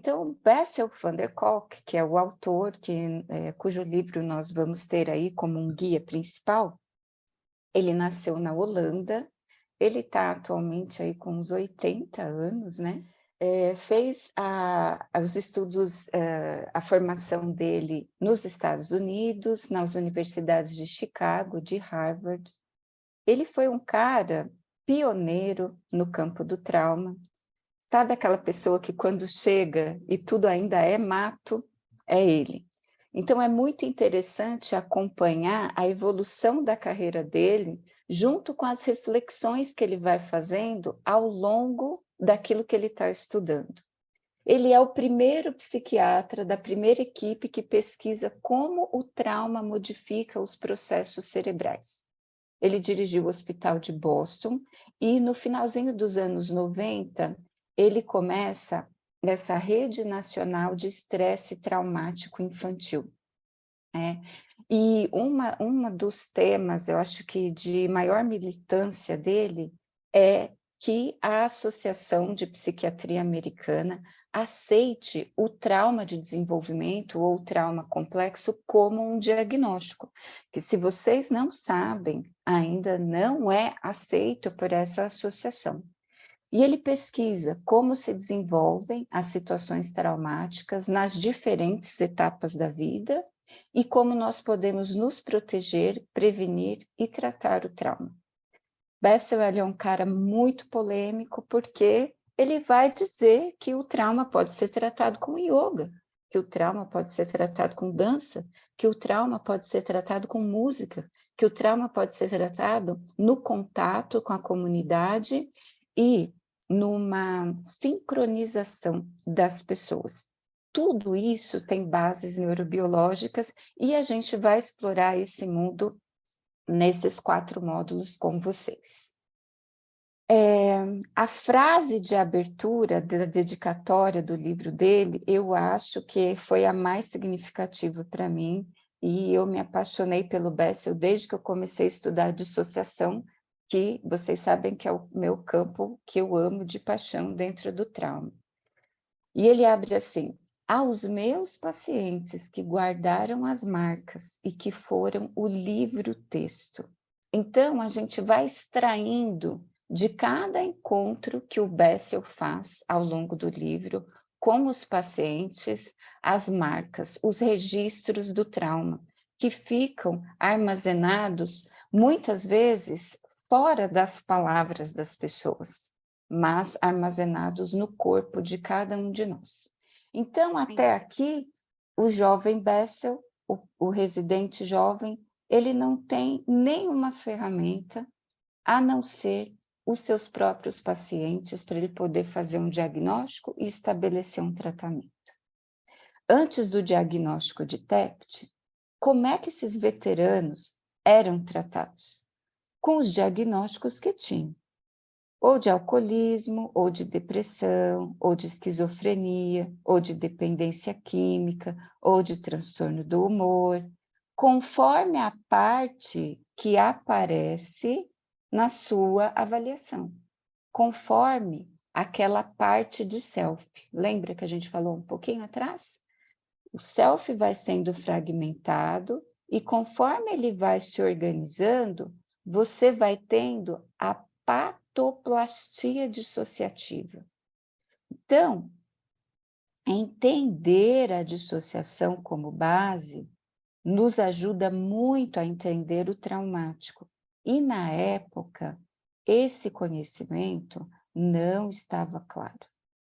Então, Bessel van der Kolk, que é o autor cujo livro nós vamos ter aí como um guia principal, ele nasceu na Holanda, ele está atualmente aí com uns 80 anos, né? Fez os estudos, a formação dele nos Estados Unidos, nas universidades de Chicago, de Harvard. Ele foi um cara pioneiro no campo do trauma. Sabe aquela pessoa que quando chega e tudo ainda é mato? É ele. Então é muito interessante acompanhar a evolução da carreira dele, junto com as reflexões que ele vai fazendo ao longo daquilo que ele está estudando. Ele é o primeiro psiquiatra da primeira equipe que pesquisa como o trauma modifica os processos cerebrais. Ele dirigiu o Hospital de Boston e no finalzinho dos anos 90, ele começa essa rede nacional de estresse traumático infantil. E uma dos temas, eu acho que de maior militância dele, é que a Associação de Psiquiatria Americana aceite o trauma de desenvolvimento ou trauma complexo como um diagnóstico, que se vocês não sabem, ainda não é aceito por essa associação. E ele pesquisa como se desenvolvem as situações traumáticas nas diferentes etapas da vida e como nós podemos nos proteger, prevenir e tratar o trauma. Bessel é um cara muito polêmico porque ele vai dizer que o trauma pode ser tratado com yoga, que o trauma pode ser tratado com dança, que o trauma pode ser tratado com música, que o trauma pode ser tratado no contato com a comunidade e numa sincronização das pessoas. Tudo isso tem bases neurobiológicas e a gente vai explorar esse mundo nesses 4 módulos com vocês. A frase de abertura da dedicatória do livro dele, eu acho que foi a mais significativa para mim, e eu me apaixonei pelo Bessel desde que eu comecei a estudar dissociação, que vocês sabem que é o meu campo que eu amo de paixão dentro do trauma. E ele abre assim: aos meus pacientes que guardaram as marcas e que foram o livro-texto. Então, a gente vai extraindo de cada encontro que o Bessel faz ao longo do livro com os pacientes, as marcas, os registros do trauma, que ficam armazenados, muitas vezes, fora das palavras das pessoas, mas armazenados no corpo de cada um de nós. Então, até aqui, o jovem Bessel, o residente jovem, ele não tem nenhuma ferramenta a não ser os seus próprios pacientes para ele poder fazer um diagnóstico e estabelecer um tratamento. Antes do diagnóstico de TEPT, como é que esses veteranos eram tratados? Com os diagnósticos que tinham, ou de alcoolismo, ou de depressão, ou de esquizofrenia, ou de dependência química, ou de transtorno do humor, conforme a parte que aparece na sua avaliação, conforme aquela parte de self. Lembra que a gente falou um pouquinho atrás? O self vai sendo fragmentado e conforme ele vai se organizando, você vai tendo a patoplastia dissociativa. Então, entender a dissociação como base nos ajuda muito a entender o traumático. E na época, esse conhecimento não estava claro,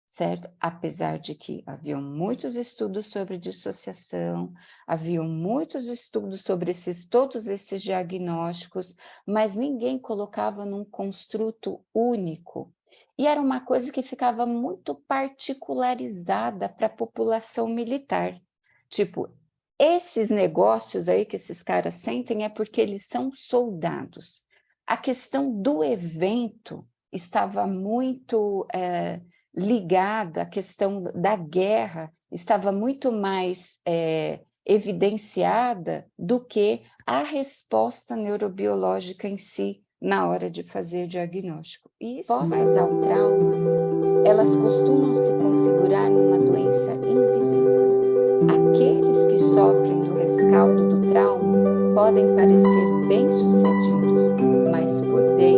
certo? Apesar de que haviam muitos estudos sobre dissociação, haviam muitos estudos sobre todos esses diagnósticos, mas ninguém colocava num construto único. E era uma coisa que ficava muito particularizada para a população militar. Tipo, esses negócios aí que esses caras sentem é porque eles são soldados. A questão do evento estava muito ligada, a questão da guerra estava muito mais evidenciada do que a resposta neurobiológica em si na hora de fazer diagnóstico. Isso, mas ao trauma elas costumam se configurar numa doença invisível. Aqueles que sofrem do rescaldo do trauma podem parecer bem-sucedidos, mas por dentro